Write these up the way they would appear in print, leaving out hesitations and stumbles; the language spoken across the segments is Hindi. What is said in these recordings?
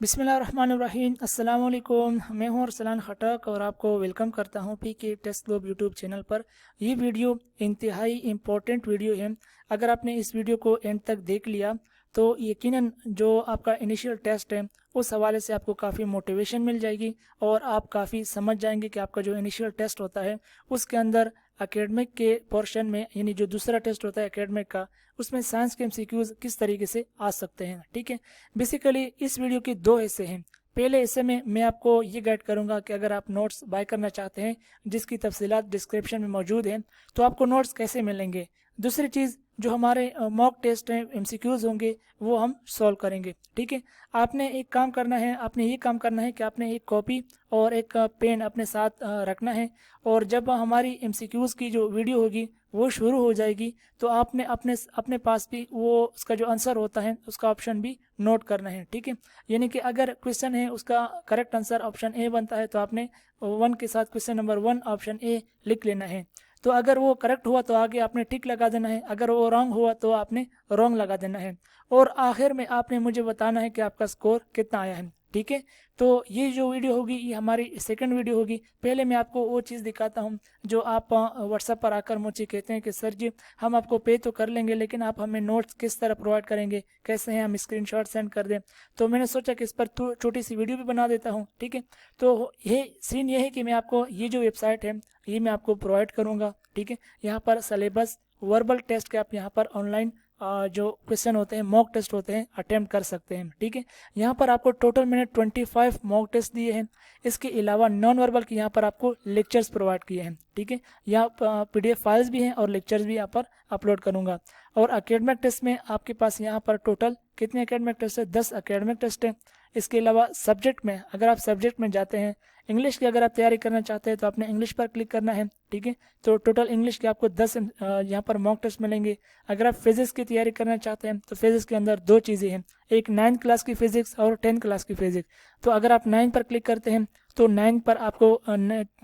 बिस्मिल्लाहिर्रहमानिर्रहीम। अस्सलाम वालेकुम। मैं हूं अरसलान खटक और आपको वेलकम करता हूं पीके टेस्ट ग्लोब यूट्यूब चैनल पर। ये वीडियो इंतहाई इम्पोर्टेंट वीडियो है। अगर आपने इस वीडियो को एंड तक देख लिया तो यकीनन जो आपका इनिशियल टेस्ट है उस हवाले से आपको काफ़ी मोटिवेशन मिल जाएगी और आप काफ़ी समझ जाएंगे कि आपका जो इनिशियल टेस्ट होता है उसके अंदर एकेडमिक के पोर्शन में, यानी जो दूसरा टेस्ट होता है एकेडमिक का, उसमें साइंस के एमसीक्यूज किस तरीके से आ सकते हैं। ठीक है, बेसिकली इस वीडियो के दो हिस्से हैं। पहले हिस्से में मैं आपको ये गाइड करूंगा कि अगर आप नोट्स बाय करना चाहते हैं जिसकी तफसीलात डिस्क्रिप्शन में मौजूद हैं तो आपको नोट्स कैसे मिलेंगे। दूसरी चीज़, जो हमारे मॉक टेस्ट हैं, एमसीक्यूज होंगे, वो हम सॉल्व करेंगे। ठीक है, आपने एक काम करना है, आपने ये काम करना है कि आपने एक कॉपी और एक पेन अपने साथ रखना है, और जब हमारी एमसीक्यूज की जो वीडियो होगी वो शुरू हो जाएगी तो आपने अपने अपने पास भी वो उसका जो आंसर होता है उसका ऑप्शन भी नोट करना है। ठीक है, यानी कि अगर क्वेश्चन है उसका करेक्ट आंसर ऑप्शन ए बनता है तो आपने वन के साथ question number one option A लिख लेना है। तो अगर वो करेक्ट हुआ तो आगे आपने टिक लगा देना है, अगर वो रॉन्ग हुआ तो आपने रॉन्ग लगा देना है, और आखिर में आपने मुझे बताना है कि आपका स्कोर कितना आया है। ठीक है, तो ये जो वीडियो होगी ये हमारी सेकंड वीडियो होगी। पहले मैं आपको वो चीज़ दिखाता हूँ जो आप व्हाट्सएप पर आकर मुझे कहते हैं कि सर जी हम आपको पे तो कर लेंगे लेकिन आप हमें नोट्स किस तरह प्रोवाइड करेंगे, कैसे हैं, हम स्क्रीनशॉट सेंड कर दें। तो मैंने सोचा कि इस पर छोटी सी वीडियो भी बना देता हूँ। ठीक है, तो ये सीन ये है कि मैं आपको ये जो वेबसाइट है ये मैं आपको प्रोवाइड करूँगा। ठीक है, यहाँ पर सलेबस, वर्बल टेस्ट के आप यहाँ पर ऑनलाइन जो क्वेश्चन होते हैं, मॉक टेस्ट होते हैं, अटेम्प्ट कर सकते हैं। ठीक है, यहाँ पर आपको टोटल मैंने 25 मॉक टेस्ट दिए हैं। इसके अलावा नॉन वर्बल के यहाँ पर आपको लेक्चर्स प्रोवाइड किए हैं। ठीक है, यहाँ पीडीएफ फाइल्स भी हैं और लेक्चर्स भी यहाँ पर अपलोड करूँगा। और एकेडमिक टेस्ट में आपके पास यहाँ पर टोटल कितने एकेडमिक टेस्ट है? 10 एकेडमिक टेस्ट है। इसके अलावा सब्जेक्ट में, अगर आप सब्जेक्ट में जाते हैं, इंग्लिश की अगर आप तैयारी करना चाहते हैं तो आपने इंग्लिश पर क्लिक करना है। ठीक है, तो टोटल इंग्लिश के आपको 10 यहाँ पर मॉक टेस्ट मिलेंगे। अगर आप फिजिक्स की तैयारी करना चाहते हैं तो फिजिक्स के अंदर दो चीज़ें हैं, एक 9th क्लास की फिजिक्स और 10th क्लास की फिजिक्स। तो अगर आप 9 पर क्लिक करते हैं तो 9 पर आपको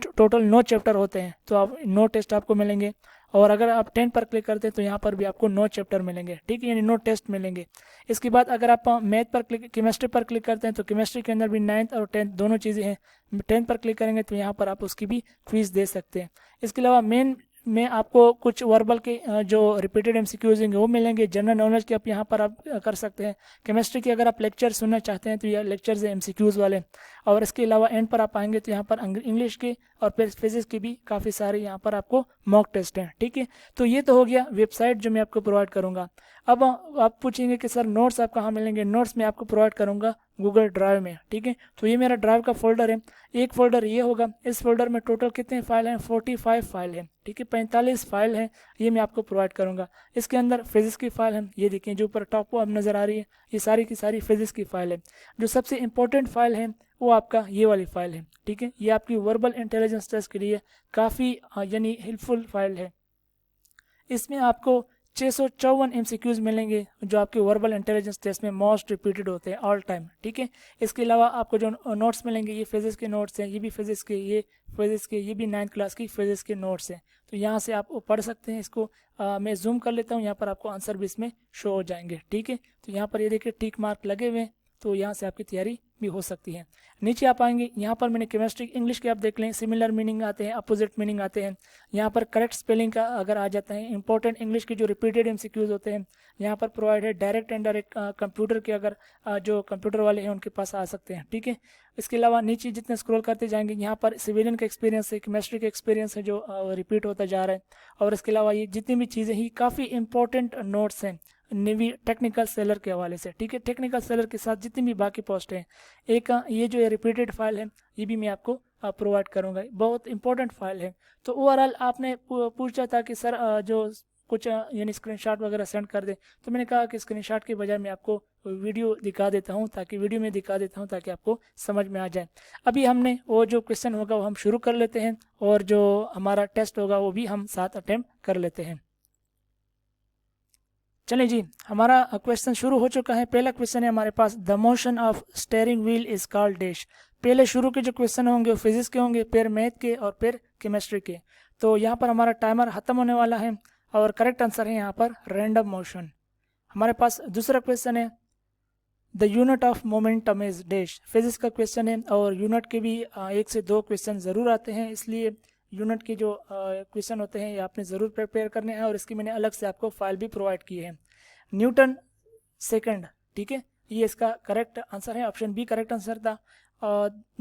टोटल 9 चैप्टर होते हैं, तो आप 9 टेस्ट आपको मिलेंगे। और अगर आप 10 पर क्लिक करते हैं तो यहाँ पर भी आपको 9 चैप्टर मिलेंगे। ठीक है, यानी 9 टेस्ट मिलेंगे। इसके बाद अगर आप मैथ पर क्लिक, केमिस्ट्री पर क्लिक करते हैं तो केमिस्ट्री के अंदर भी 9th और 10th दोनों चीज़ें हैं। 10th पर क्लिक करेंगे तो यहाँ पर आप उसकी भी फीस दे सकते हैं। इसके अलावा मेन में आपको कुछ वर्बल के जो रिपीटेड एमसीक्यूज होंगे वो मिलेंगे। जनरल नॉलेज के आप यहाँ पर आप कर सकते हैं। केमिस्ट्री के अगर आप लेक्चर सुनना चाहते हैं तो ये लेक्चर्स हैं एमसीक्यूज वाले। और इसके अलावा एंड पर आप आएंगे तो यहाँ पर इंग्लिश के और फिर फिजिक्स की भी काफ़ी सारे यहाँ पर आपको मॉक टेस्ट हैं। ठीक है, तो ये तो हो गया वेबसाइट जो मैं आपको प्रोवाइड करूँगा। अब आप पूछेंगे कि सर नोट्स आप कहाँ मिलेंगे? नोट्स मैं आपको प्रोवाइड करूँगा गूगल ड्राइव में। ठीक है, तो ये मेरा ड्राइव का फोल्डर है। एक फोल्डर ये होगा, इस फोल्डर में टोटल कितने फाइल हैं? 45 फाइल हैं। ठीक है, 45 फाइल हैं, ये मैं आपको प्रोवाइड करूँगा। इसके अंदर फिजिक्स की फाइल है, ये देखिए जो ऊपर टॉप को अब नज़र आ रही है, ये सारी की सारी फिजिक्स की फाइल है। जो सबसे इंपॉर्टेंट फाइल है वो आपका ये वाली फाइल है। ठीक है, ये आपकी वर्बल इंटेलिजेंस टेस्ट के लिए काफ़ी यानी हेल्पफुल फाइल है। इसमें आपको 654 एमसीक्यूज मिलेंगे जो आपके वर्बल इंटेलिजेंस टेस्ट में मोस्ट रिपीटेड होते हैं ऑल टाइम। ठीक है, इसके अलावा आपको जो नोट्स मिलेंगे ये फिजिक्स के नोट्स हैं, ये भी फिजिक्स के, ये फिजिक्स के, ये भी 9th क्लास की फिजिक्स के नोट्स हैं। तो यहाँ से आप पढ़ सकते हैं इसको। मैं जूम कर लेता हूँ, यहाँ पर आपको आंसर भी इसमें शो हो जाएंगे। ठीक है, तो यहाँ पर ये देखिए टिक मार्क लगे हुए हैं, तो यहाँ से आपकी तैयारी भी हो सकती है। नीचे आप आएंगे, यहाँ पर मैंने केमिस्ट्री इंग्लिश के आप देख लें, सिमिलर मीनिंग आते हैं, अपोजिट मीनिंग आते हैं। यहाँ पर करेक्ट स्पेलिंग का अगर आ जाता है, इंपॉर्टेंट इंग्लिश के जो रिपीटेड एमसीक्यूज होते हैं यहाँ पर प्रोवाइड है। डायरेक्ट एंड डायरेक्ट कंप्यूटर के अगर जो कंप्यूटर वाले हैं उनके पास आ सकते हैं। ठीक है, इसके अलावा नीचे जितने स्क्रॉल करते जाएंगे यहाँ पर सिविलियन का एक्सपीरियंस है, केमिस्ट्री का एक्सपीरियंस है जो रिपीट होता जा रहा है। और इसके अलावा ये जितनी भी चीज़ें ही काफ़ी इंपॉर्टेंट नोट्स हैं नेवी टेक्निकल सेलर के हवाले से। ठीक है, टेक्निकल सेलर के साथ जितनी भी बाकी पोस्ट हैं, एक ये जो रिपीटेड फाइल है ये भी मैं आपको प्रोवाइड करूँगा, बहुत इंपॉर्टेंट फाइल है। तो ओवरऑल आपने पूछा था कि सर जो कुछ यानी स्क्रीनशॉट वगैरह सेंड कर दे, तो मैंने कहा कि स्क्रीनशॉट के बजाय मैं आपको वीडियो दिखा देता हूं, ताकि वीडियो में दिखा देता हूं ताकि आपको समझ में आ जाए। अभी हमने वो जो क्वेश्चन होगा वो हम शुरू कर लेते हैं और जो हमारा टेस्ट होगा वो भी हम साथ अटेम्प्ट कर लेते हैं। चलिए जी, हमारा क्वेश्चन शुरू हो चुका है। पहला क्वेश्चन है हमारे पास, the motion of steering wheel is called dash. पहले शुरू के जो क्वेश्चन होंगे वो फिजिक्स के होंगे, फिर मैथ के और फिर केमिस्ट्री के। तो यहाँ पर हमारा टाइमर खत्म होने वाला है और करेक्ट आंसर है यहाँ पर रैंडम मोशन। हमारे पास दूसरा क्वेश्चन है, the unit of momentum is dash. Physics का क्वेश्चन है और यूनिट के भी 1 से 2 क्वेश्चन ज़रूर आते हैं, इसलिए यूनिट के जो क्वेश्चन होते हैं ये आपने ज़रूर प्रिपेयर करने हैं और इसकी मैंने अलग से आपको फाइल भी प्रोवाइड की है। न्यूटन सेकंड, ठीक है, ये इसका करेक्ट आंसर है, ऑप्शन बी करेक्ट आंसर था।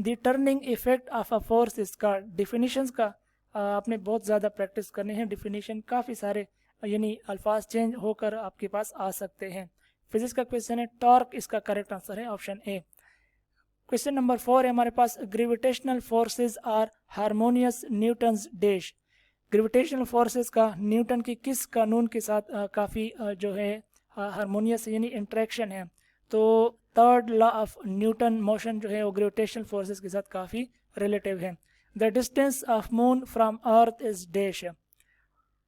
The turning effect of a force, इसका डिफिनीशंस का आपने बहुत ज़्यादा प्रैक्टिस करने हैं। डिफिनीशन काफ़ी सारे यानी अल्फाज चेंज होकर आपके पास आ सकते हैं। फिजिक्स का क्वेश्चन है, टॉर्क इसका करेक्ट आंसर है, ऑप्शन ए। क्वेश्चन नंबर 4 है हमारे पास, gravitational forces are harmonious Newton's dash. Gravitational forces का न्यूटन की किस कानून के साथ काफ़ी जो है हार्मोनियस यानी इंट्रैक्शन है। तो third law of Newton motion जो है वो ग्रेविटेशनल फोर्सेस के साथ काफ़ी रिलेटिव है। The distance of moon from earth is dash.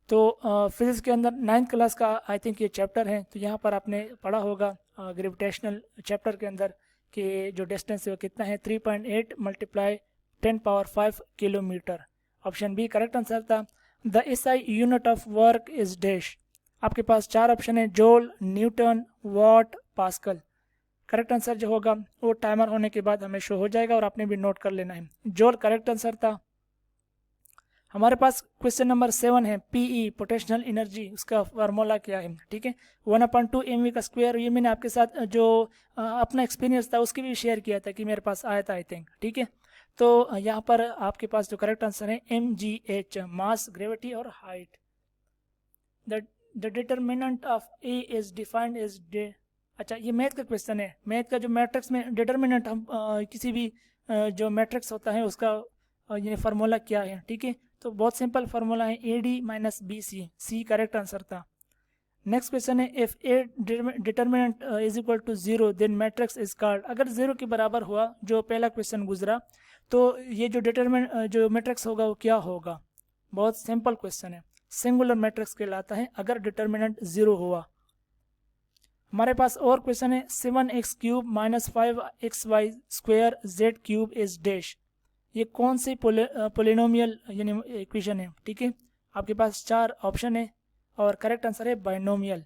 तो फिजिक्स के अंदर 9th क्लास का आई थिंक ये चैप्टर है, तो यहाँ पर आपने पढ़ा होगा ग्रेविटेशनल चैप्टर के अंदर कि जो डिस्टेंस है वो कितना है, 3.8 × 10⁵ kilometre. Option B correct answer था। The SI unit of work is dash. आपके पास 4 ऑप्शन है, joule, Newton, watt, Pascal. Correct answer जो होगा वो टाइमर होने के बाद हमें शो हो जाएगा और आपने भी नोट कर लेना है। जूल करेक्ट आंसर था। हमारे पास क्वेश्चन नंबर 7 है, पीई पोटेंशियल एनर्जी, उसका फार्मूला क्या है, ठीक है, 1/2 mv का स्क्वायर। ये मैंने आपके साथ जो अपना एक्सपीरियंस था उसकी भी शेयर किया था कि मेरे पास आया था आई थिंक, ठीक है। तो यहाँ पर आपके पास जो करेक्ट आंसर है mgh, मास, ग्रेविटी और height. The determinant of A is defined as डे। अच्छा, ये मैथ का क्वेश्चन है। मैथ का जो मैट्रिक्स में डिटर्मिनेंट हम किसी भी जो मैट्रिक्स होता है उसका ये फार्मूला क्या है, ठीक है। तो बहुत सिंपल फार्मूला है, AD - BC, C correct answer था। नेक्स्ट क्वेश्चन है, if a determinant is equal to 0 then matrix is called. अगर 0 के बराबर हुआ, जो पहला क्वेश्चन गुजरा, तो ये जो मैट्रिक्स होगा वो क्या होगा। बहुत सिंपल क्वेश्चन है, सिंगुलर मैट्रिक्स कहलाता है अगर डिटर्मिनेंट 0 हुआ। हमारे पास और क्वेश्चन है, 7x³ - 5xy² z³ is dash. ये कौन सी पोलिनोमियल यानी इक्वेशन है, ठीक है। आपके पास 4 ऑप्शन है और करेक्ट आंसर है बाइनोमियल।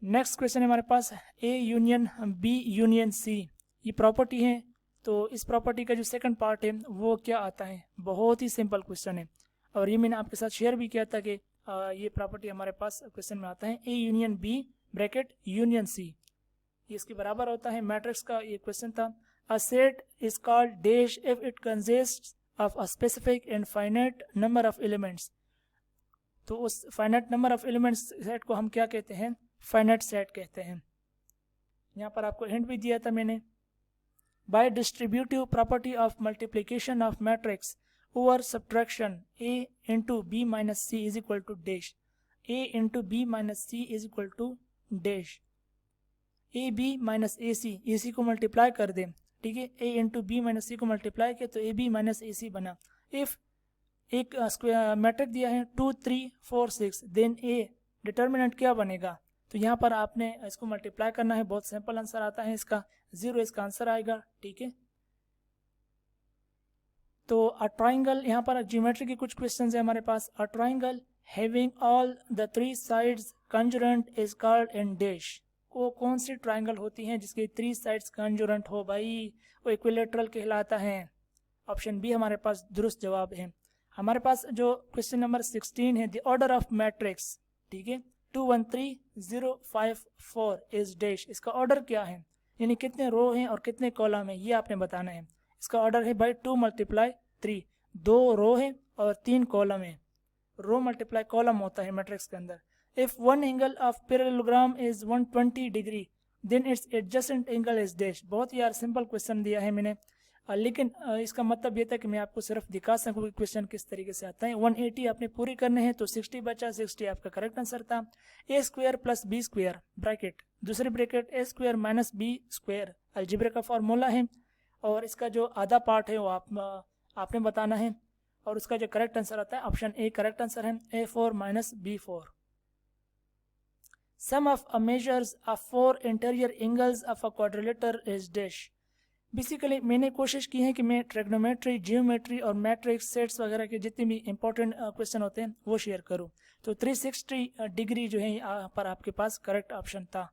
नेक्स्ट क्वेश्चन है हमारे पास, A union B union C, ये प्रॉपर्टी है। तो इस प्रॉपर्टी का जो सेकंड पार्ट है वो क्या आता है। बहुत ही सिंपल क्वेश्चन है और ये मैंने आपके साथ शेयर भी किया था कि ये प्रॉपर्टी हमारे पास क्वेश्चन में आता है, A union B bracket union C, ये इसके बराबर होता है। मैट्रिक्स का ये क्वेश्चन था। A set is called dash if it consists of a specific and finite number of elements। तो उस finite number of elements set को हम क्या कहते हैं, finite set कहते हैं। यहाँ पर आपको हिंट भी दिया था मैंने। By distributive property of multiplication of matrix over subtraction, A into B minus C is equal to dash। A into B minus C is equal to dash। AB minus AC, AC को मल्टीप्लाई कर दें, ठीक है। A इंटू बी माइनस सी को मल्टीप्लाई किया तो AB माइनस AC बना। इफ एक स्क्वायर मैट्रिक दिया है 2 3 4 6, देन A डिटर्मिनेंट क्या बनेगा। तो यहाँ पर आपने इसको मल्टीप्लाई करना है, बहुत सिंपल आंसर आता है इसका 0, इसका आंसर आएगा, ठीक है। तो अ ट्राइंगल, यहाँ पर ज्योमेट्री के कुछ क्वेश्चन है हमारे पास। A triangle having all the 3 sides concurrent is called in dash. वो कौन सी ट्राइंगल होती हैं जिसके 3 साइड्स कंजुरेंट हो भाई, वो इक्विलेटरल कहलाता है। ऑप्शन बी हमारे पास दुरुस्त जवाब है। हमारे पास जो क्वेश्चन नंबर 16 है, द ऑर्डर ऑफ मैट्रिक्स, ठीक है, 2 1 3 0 5 4 इज डैश। इसका ऑर्डर क्या है, यानी कितने रो हैं और कितने कॉलम हैं, ये आपने बताना है। इसका ऑर्डर है भाई 2 × 3, 2 रो है और 3 कॉलम है। रो मल्टीप्लाई कॉलम होता है मैट्रिक्स के अंदर। If one angle of parallelogram is 120 degree, then its adjacent angle is dash। बहुत यार सिंपल क्वेश्चन दिया है मैंने, लेकिन इसका मतलब ये था कि मैं आपको सिर्फ दिखा सकूँ कि क्वेश्चन किस तरीके से आता है। 180 आपने पूरी करने हैं तो 60 बचा, 60 आपका करेक्ट आंसर था। A² + B² ब्रैकेट, दूसरी ब्रैकेट A² - B² अलजेब्रा का फार्मूला है और इसका जो आधा पार्ट है वो आपने बताना है और उसका जो करेक्ट आंसर आता है ऑप्शन ए करेक्ट आंसर है, A4 - B4। Sum of a measures of 4 interior angles of a quadrilateral is dash। Basically मैंने कोशिश की है कि मैं ट्रिग्नोमेट्री, जियोमेट्री और मैट्रिक्स सेट्स वगैरह के जितने भी इंपॉर्टेंट क्वेश्चन होते हैं वो शेयर करूं। तो 360 डिग्री जो है यहाँ पर आपके पास करेक्ट ऑप्शन था।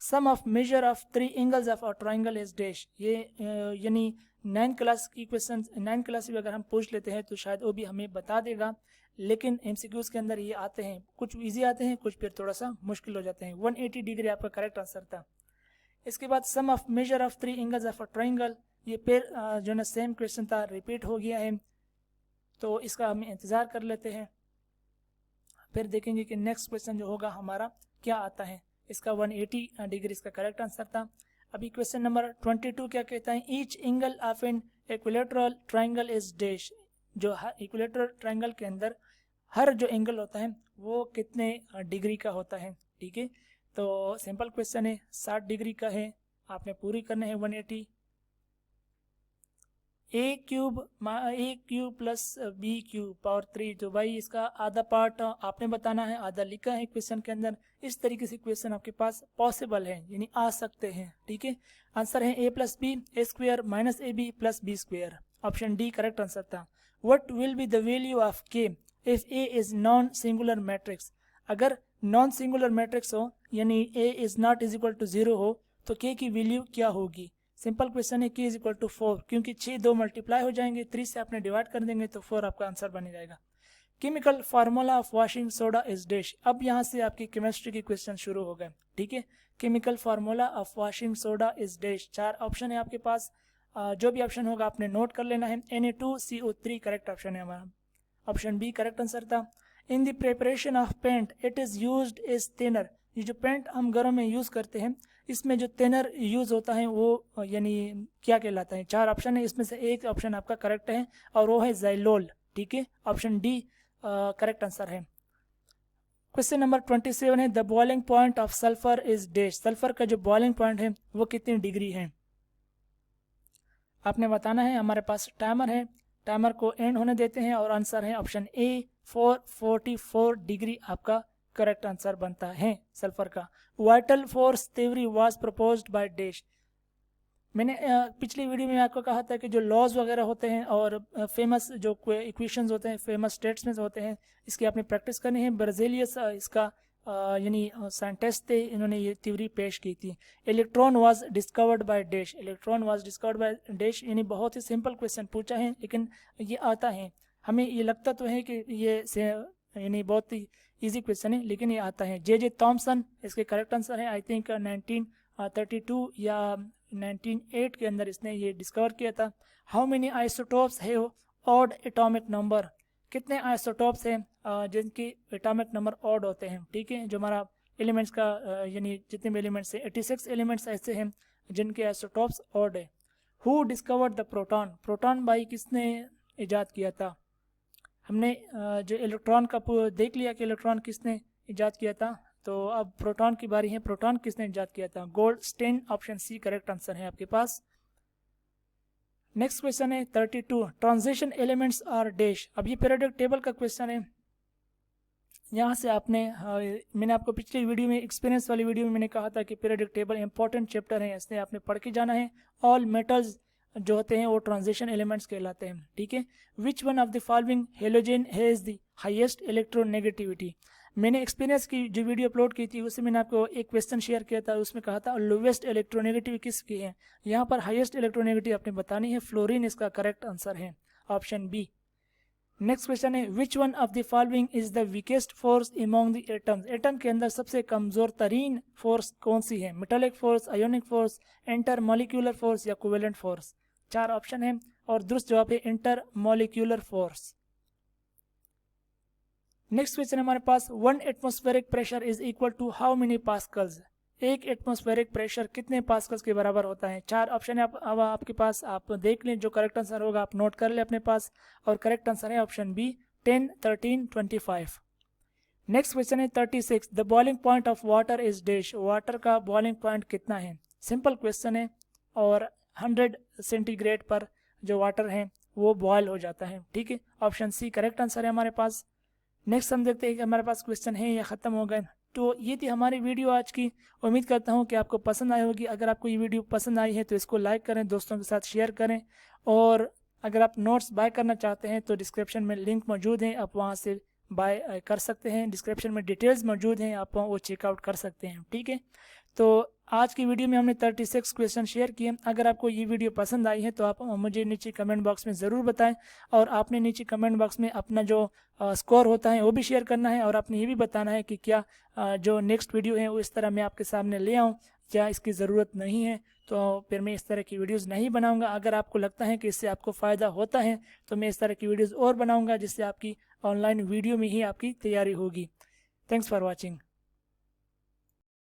Sum of measure of 3 angles of a triangle is dash. ये यानी 9 क्लास की क्वेश्चन 9 क्लास भी अगर हम पूछ लेते हैं तो शायद वो भी हमें बता देगा, लेकिन एमसीक्यूज के अंदर ये आते हैं, कुछ इजी आते हैं, कुछ फिर थोड़ा सा मुश्किल हो जाते हैं। 180 डिग्री आपका करेक्ट आंसर था। इसके बाद sum of measure of 3 angles of a triangle, ये फिर जो ना सेम क्वेश्चन था, रिपीट हो गया है, तो इसका हम इंतज़ार कर लेते हैं, फिर देखेंगे कि नेक्स्ट क्वेश्चन जो होगा हमारा क्या आता है। इसका 180 डिग्री इसका करेक्ट आंसर था। अभी क्वेश्चन नंबर 22 क्या कहता है, each angle of an equilateral triangle is dash. जो इक्विलेटरल ट्राइंगल के अंदर हर जो एंगल होता है वो कितने डिग्री का होता है। ठीक है, तो सिंपल क्वेश्चन है, 60 डिग्री का है, आपने पूरी करना है 180। A cube plus B cube power 3, तो भाई इसका आधा पार्ट आपने बताना है, आधा लिखा है क्वेश्चन के अंदर। इस तरीके से क्वेश्चन आपके पास पॉसिबल है, यानी आ सकते हैं। ठीक है, आंसर है A plus B A square minus A B plus B square, option D correct answer था। What will be the value of K if A is non singular matrix. अगर नॉन सिंगुलर मैट्रिक्स हो, यानी A is not is equal to 0 हो, तो के की वैल्यू क्या होगी। सिंपल क्वेश्चन है, k इज इक्वल टू 4, क्योंकि 6 2 मल्टीप्लाई हो जाएंगे, 3 से आपने डिवाइड कर देंगे तो 4 आपका आंसर बन जाएगा। Chemical formula of washing soda is dash. अब यहाँ से आपकी केमिस्ट्री के क्वेश्चन शुरू हो गए। ठीक है, chemical formula of washing soda is dash. 4 option है आपके पास, जो भी ऑप्शन होगा आपने नोट कर लेना है। Na2CO3 करेक्ट ऑप्शन है हमारा, ऑप्शन बी करेक्ट आंसर था। In the preparation of paint it is used as thinner. ये जो पेंट हम घरों में यूज करते हैं, इसमें जो थिनर यूज होता है वो यानी क्या कहलाता है। 4 ऑप्शन है, इसमें से एक ऑप्शन आपका करेक्ट है और वो है ज़ाइलोल। ठीक है, ऑप्शन डी करेक्ट आंसर है। क्वेश्चन नंबर 27 है, the boiling point of sulphur is dash. Sulphur का जो बॉइलिंग पॉइंट है वो कितनी डिग्री है, आपने बताना है। हमारे पास टाइमर है, टाइमर को एंड होने देते हैं और आंसर है ऑप्शन ए 444 डिग्री आपका करेक्ट आंसर बनता है सल्फर का। Vital force theory was proposed by dash. मैंने पिछली वीडियो में आपको कहा था कि जो लॉज वगैरह होते हैं और फेमस जो इक्वेशंस होते हैं, फेमस स्टेटमेंट्स होते हैं, इसकी आपने प्रैक्टिस करनी है। ब्राजीलियस इसका यानी साइंटिस्ट थे, इन्होंने ये थ्योरी पेश की थी। Electron was discovered by dash. Electron was discovered by dash, यानी बहुत ही सिंपल क्वेश्चन पूछा है, लेकिन ये आता है। हमें ये लगता तो है कि ये यानी बहुत ही इजी क्वेश्चन है, लेकिन ये आता है। जे थॉमसन इसके करेक्ट आंसर है। आई थिंक 1932 या 1908 के अंदर इसने ये डिस्कवर किया था। How many isotopes have odd atomic number. कितने आइसोटोप्स हैं जिनकी एटॉमिक नंबर ऑड होते हैं। ठीक है, जो हमारा एलिमेंट्स का यानी जितने भी एलिमेंट्स हैं 86 एलिमेंट्स ऐसे हैं जिनके आइसोटोप्स ऑड है। Who discovered the proton. Proton भाई किसने इजाद किया था। हमने जो इलेक्ट्रॉन का देख लिया कि इलेक्ट्रॉन किसने इजाद किया था, तो अब प्रोटॉन की बारी है। प्रोटॉन किसने इजाद किया था, Goldstein, option C correct answer है आपके पास। नेक्स्ट क्वेश्चन है 32, ट्रांजिशन एलिमेंट्स आर डैश। अब ये पीरियोडिक टेबल का क्वेश्चन है। यहाँ से आपने मैंने आपको पिछली वीडियो में, एक्सपीरियंस वाली वीडियो में मैंने कहा था कि पीरियोडिक टेबल इंपॉर्टेंट चैप्टर है, इसलिए आपने पढ़ के जाना है। ऑल मेटल्स जो होते हैं वो ट्रांजिशन एलिमेंट्स कहलाते हैं। ठीक है, which one of the following halogen has the highest electronegativity. मैंने एक्सपीरियंस की जो वीडियो अपलोड की थी उससे मैंने आपको एक क्वेश्चन शेयर किया था, उसमें कहा था लोवेस्ट इलेक्ट्रोनेगेटिव किसकी है। यहाँ पर हाईएस्ट इलेक्ट्रोनेगेटिव आपने बतानी है, फ्लोरीन इसका करेक्ट आंसर है, ऑप्शन बी। नेक्स्ट क्वेश्चन है, which one of the following is the weakest force among the atoms. Atom के अंदर सबसे कमजोर तरीन फोर्स कौन सी है, metallic force, ionic force, intermolecular force या कोवेलेंट फोर्स। 4 ऑप्शन है और दुरुस्त जवाब है intermolecular force. Next question हमारे पास, 1 atmospheric pressure is equal to how many pascals. एक एटमॉस्फेरिक प्रेशर कितने पास्कल्स के बराबर होता है। 4 ऑप्शन है अब आपके पास, आप देख लें, जो करेक्ट आंसर होगा आप नोट कर लें अपने पास, और करेक्ट आंसर है ऑप्शन बी 10, 13, 25। नेक्स्ट क्वेश्चन है 36, the boiling point of water is dash. Water का बॉइलिंग पॉइंट कितना है। सिंपल क्वेश्चन है, और 100 सेंटीग्रेड पर जो वाटर है वो बॉयल हो जाता है। ठीक है, ऑप्शन सी करेक्ट आंसर है हमारे पास। नेक्स्ट हम देखते हैं कि हमारे पास क्वेश्चन है या ख़त्म हो गए। तो ये थी हमारी वीडियो आज की। उम्मीद करता हूँ कि आपको पसंद आई होगी। अगर आपको ये वीडियो पसंद आई है तो इसको लाइक करें, दोस्तों के साथ शेयर करें, और अगर आप नोट्स बाय करना चाहते हैं तो डिस्क्रिप्शन में लिंक मौजूद है, आप वहाँ से बाय कर सकते हैं। डिस्क्रिप्शन में डिटेल्स मौजूद हैं, आप वो चेकआउट कर सकते हैं। ठीक है, तो आज की वीडियो में हमने 36 क्वेश्चन शेयर किए। अगर आपको ये वीडियो पसंद आई है तो आप मुझे नीचे कमेंट बॉक्स में ज़रूर बताएं, और आपने नीचे कमेंट बॉक्स में अपना जो स्कोर होता है वो भी शेयर करना है, और आपने ये भी बताना है कि क्या जो नेक्स्ट वीडियो है वो इस तरह मैं आपके सामने ले आऊँ या इसकी ज़रूरत नहीं है, तो फिर मैं इस तरह की वीडियोज़ नहीं बनाऊँगा। अगर आपको लगता है कि इससे आपको फ़ायदा होता है तो मैं इस तरह की वीडियोज़ और बनाऊँगा, जिससे आपकी ऑनलाइन वीडियो में ही आपकी तैयारी होगी। Thanks for watching.